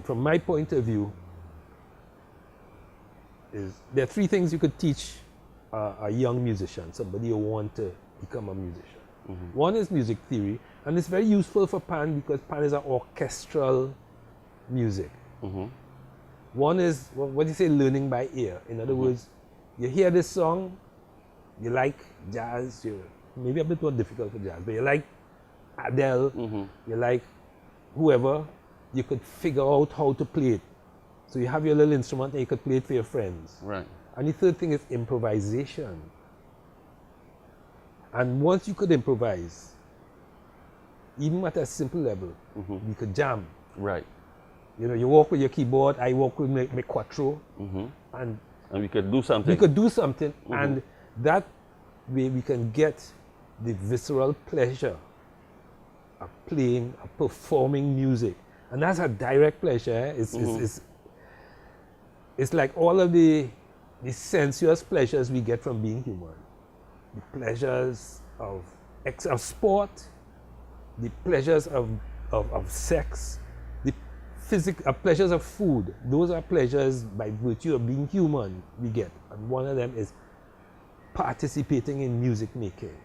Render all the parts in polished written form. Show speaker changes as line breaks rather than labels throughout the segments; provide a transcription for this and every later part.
from my point of view, is there are three things you could teach a young musician, somebody who want to become a musician. One is music theory, and it's very useful for pan because pan is an orchestral music. One is, what do you say, learning by ear. In other words, you hear this song, you like jazz, maybe a bit more difficult for jazz, but you like Adele, you like whoever, you could figure out how to play it. So you have your little instrument and you could play it for your friends.
Right.
And the third thing is improvisation. And once you could improvise, even at a simple level, you could jam.
Right.
You know, you walk with your keyboard, I walk with my quattro, and
we could do something.
we could do something, and that way we can get the visceral pleasure of playing, of performing music. And that's a direct pleasure. It's like all of the sensuous pleasures we get from being human. The pleasures of sport, the pleasures of sex, the pleasures of food. Those are pleasures by virtue of being human we get. And one of them is participating in music making.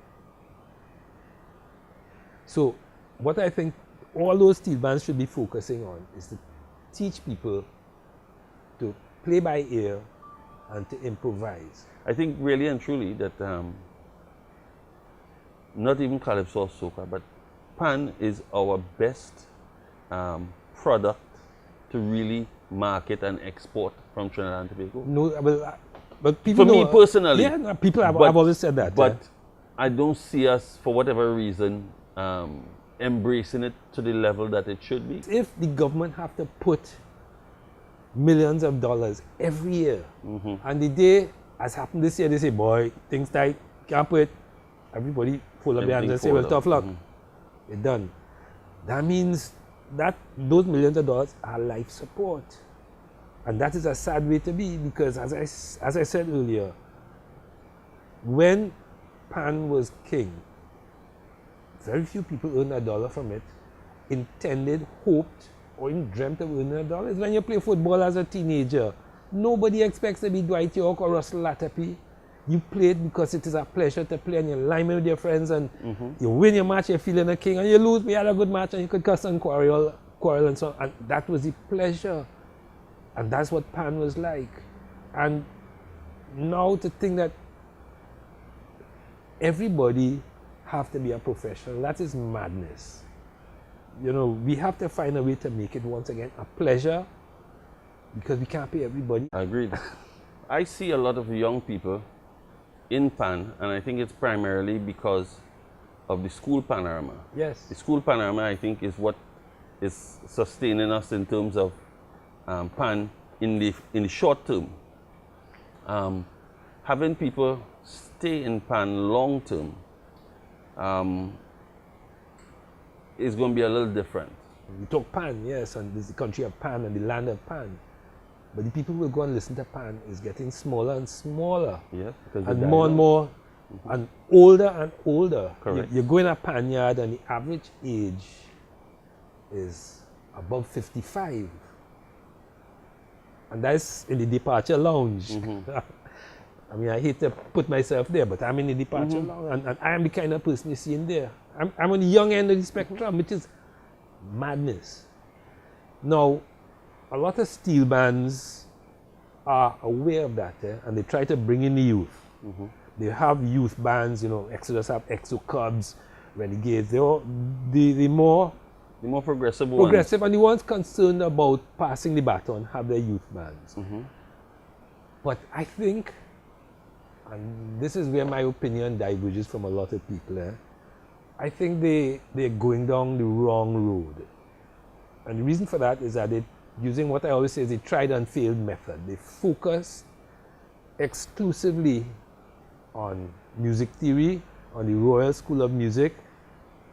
So what I think all those steel bands should be focusing on is to teach people to play by ear and to improvise.
I think really and truly that not even calypso or soca, but pan is our best product to really market and export from Trinidad and Tobago.
No, but people
For
know,
me personally.
Yeah, no, people have always said that.
But I don't see us, for whatever reason, embracing it to the level that it should be.
If the government have to put millions of dollars every year, and the day, as happened this year, they say, boy, things tight, can't put it, everybody pull up their hands and say, well, tough luck, you're done. That means that those millions of dollars are life support. And that is a sad way to be, because as I said earlier, when pan was king, very few people earned $1 from it, intended, hoped, or even dreamt of earning $1. When you play football as a teenager, nobody expects to be Dwight York or Russell Latapy. You play it because it is a pleasure to play, and you line with your friends, and you win your match, you're feeling a king, and you lose, we had a good match, and you could cuss and quarrel and so on. And that was the pleasure. And that's what pan was like. And now to think that everybody have to be a professional, that is madness. You know, we have to find a way to make it once again a pleasure, because we can't pay everybody.
I agree. I see a lot of young people in pan, and I think it's primarily because of the school panorama.
Yes.
The school panorama, I think, is what is sustaining us in terms of pan in the short term. Having people stay in pan long term is going to be a little different.
We talk pan, yes, and this is the country of pan and the land of pan. But the people who will go and listen to pan is getting smaller and smaller.
Yes,
and more and older.
Correct.
You go in a pan yard and the average age is above 55. And that's in the departure lounge. I mean, I hate to put myself there, but I'm in the departure lounge, and I am the kind of person you see in there. I'm on the young end of the spectrum, which is madness. Now, a lot of steel bands are aware of that, and they try to bring in the youth. They have youth bands, you know, Exodus have Exo Cubs, Renegades, the more
progressive
and the ones concerned about passing the baton have their youth bands. But I think, and this is where my opinion diverges from a lot of people, I think they're going down the wrong road. And the reason for that is that they're using what I always say is a tried and failed method. They focus exclusively on music theory, on the Royal School of Music.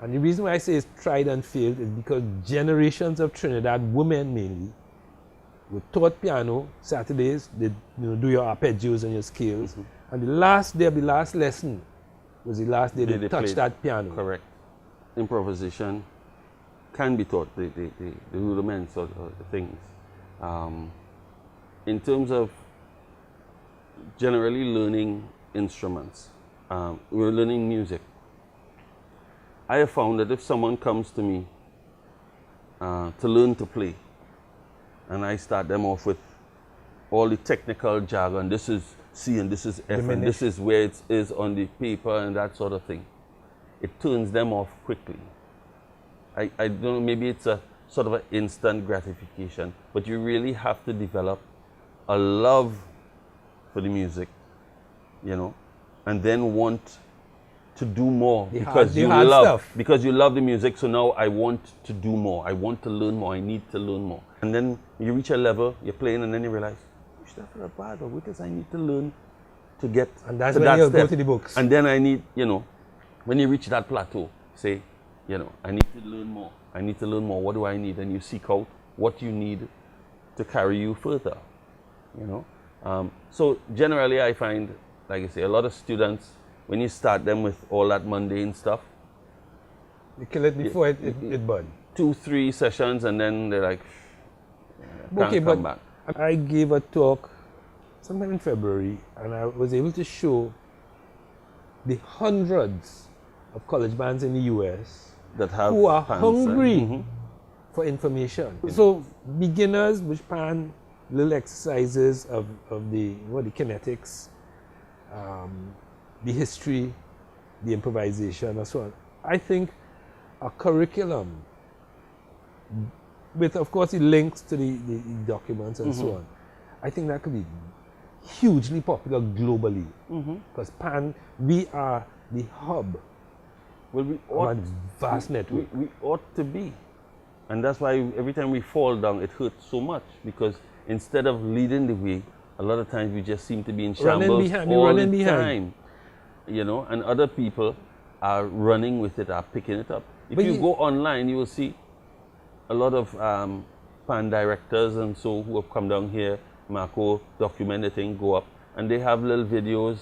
And the reason why I say it's tried and failed is because generations of Trinidad women mainly were taught piano Saturdays. They do your arpeggios and your scales. And the last day of the last lesson was the last day they touched that piano.
Correct. Improvisation can be taught, the rudiments or the things. In terms of generally learning instruments, we're learning music. I have found that if someone comes to me to learn to play, and I start them off with all the technical jargon, this is C and this is F and this is where it is on the paper and that sort of thing, it turns them off quickly. I don't know, maybe it's a sort of an instant gratification, but you really have to develop a love for the music, you know, and then want to do more because you love the music. So now I want to do more. I want to learn more. I need to learn more. And then you reach a level, you're playing, and then you realize, that's not bad, but what does I need to learn to get
and that's
to
when
that
you
step?
go to the books.
And then I need, you know, when you reach that plateau, say, you know, I need to learn more. I need to learn more. What do I need? And you seek out what you need to carry you further, you know. So generally I find, like I say, a lot of students, when you start them with all that mundane stuff,
you kill it before it burns.
2-3 sessions and then they're like, can't come back.
I gave a talk sometime in February, and I was able to show the hundreds of college bands in the US
that have
who are hungry for information. So beginners which plan little exercises of the kinetics, the history, the improvisation, and so on. I think a curriculum with, of course, the links to the documents and so on, I think that could be hugely popular globally. Because PAN, we are the hub
of a
vast network.
We ought to be. And that's why every time we fall down, it hurts so much. Because instead of leading the way, a lot of times we just seem to be in shambles all the time. You know, and other people are running with it, are picking it up. If you go online, you will see a lot of PAN directors and so who have come down here, Marco, document the thing, go up, and they have little videos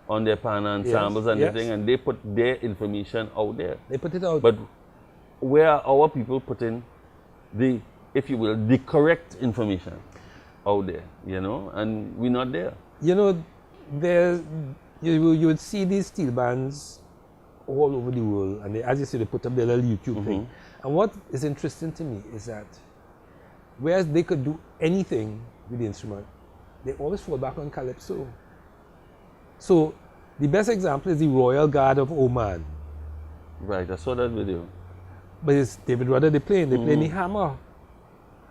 on their PAN ensembles and everything, and they put their information out there.
They put it out.
But where are our people putting the, if you will, the correct information out there, you know, and we're not there.
You know, you would see these steel bands all over the world, and they, as you say, they put up their little YouTube thing. And what is interesting to me is that whereas they could do anything with the instrument, they always fall back on calypso. So the best example is the Royal Guard of Oman.
Right, I saw that video.
But it's David Rudder they playing the hammer.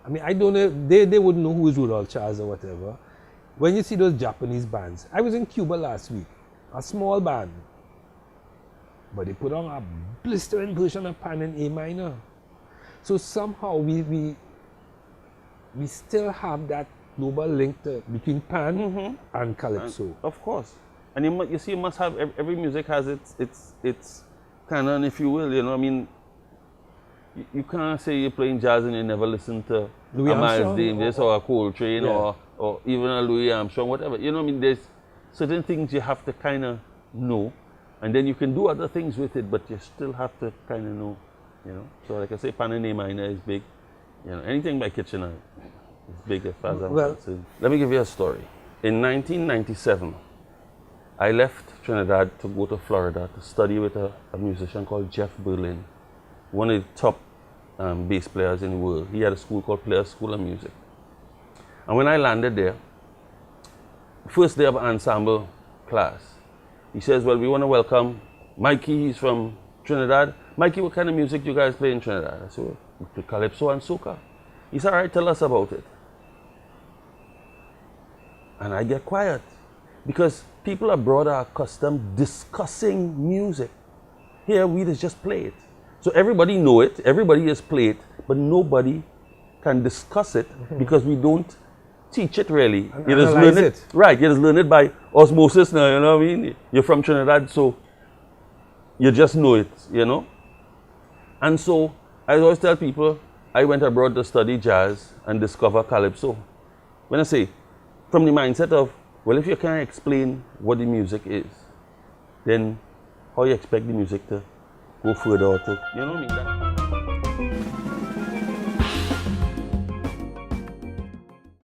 I mean, I don't know, they wouldn't know who is Rudolph Charles or whatever. When you see those Japanese bands, I was in Cuba last week, a small band, but they put on a blistering version of PAN in A minor. So somehow we still have that global link between PAN and calypso.
And of course. And you see, you must have, every music has its canon, if you will, you know. I mean, you can't say you're playing jazz and you never listen to a Miles Davis or a Coltrane or even a Louis Armstrong, whatever. You know, I mean, there's certain things you have to kind of know, and then you can do other things with it, but you still have to kind of know, you know. So like I say, PAN in A minor is big. You know, anything by Kitchener is big as far as I'm concerned. Let me give you a story. In 1997, I left Trinidad to go to Florida to study with a musician called Jeff Berlin, one of the top bass players in the world. He had a school called Players School of Music. And when I landed there, first day of ensemble class, he says, well, we want to welcome Mikey, he's from Trinidad. Mikey, what kind of music do you guys play in Trinidad? I said, well, we play calypso and soca. He said, all right, tell us about it. And I get quiet because people abroad are accustomed discussing music. Here, we just play it. So everybody know it, everybody has played it, but nobody can discuss it because we don't teach it really. You just learn it. Right, you just learn it by osmosis now, you know what I mean? You're from Trinidad, so you just know it, you know? And so I always tell people, I went abroad to study jazz and discover calypso. When I say, from the mindset of, well, if you can't explain what the music is, then how you expect the music to go further or to, you know what I mean?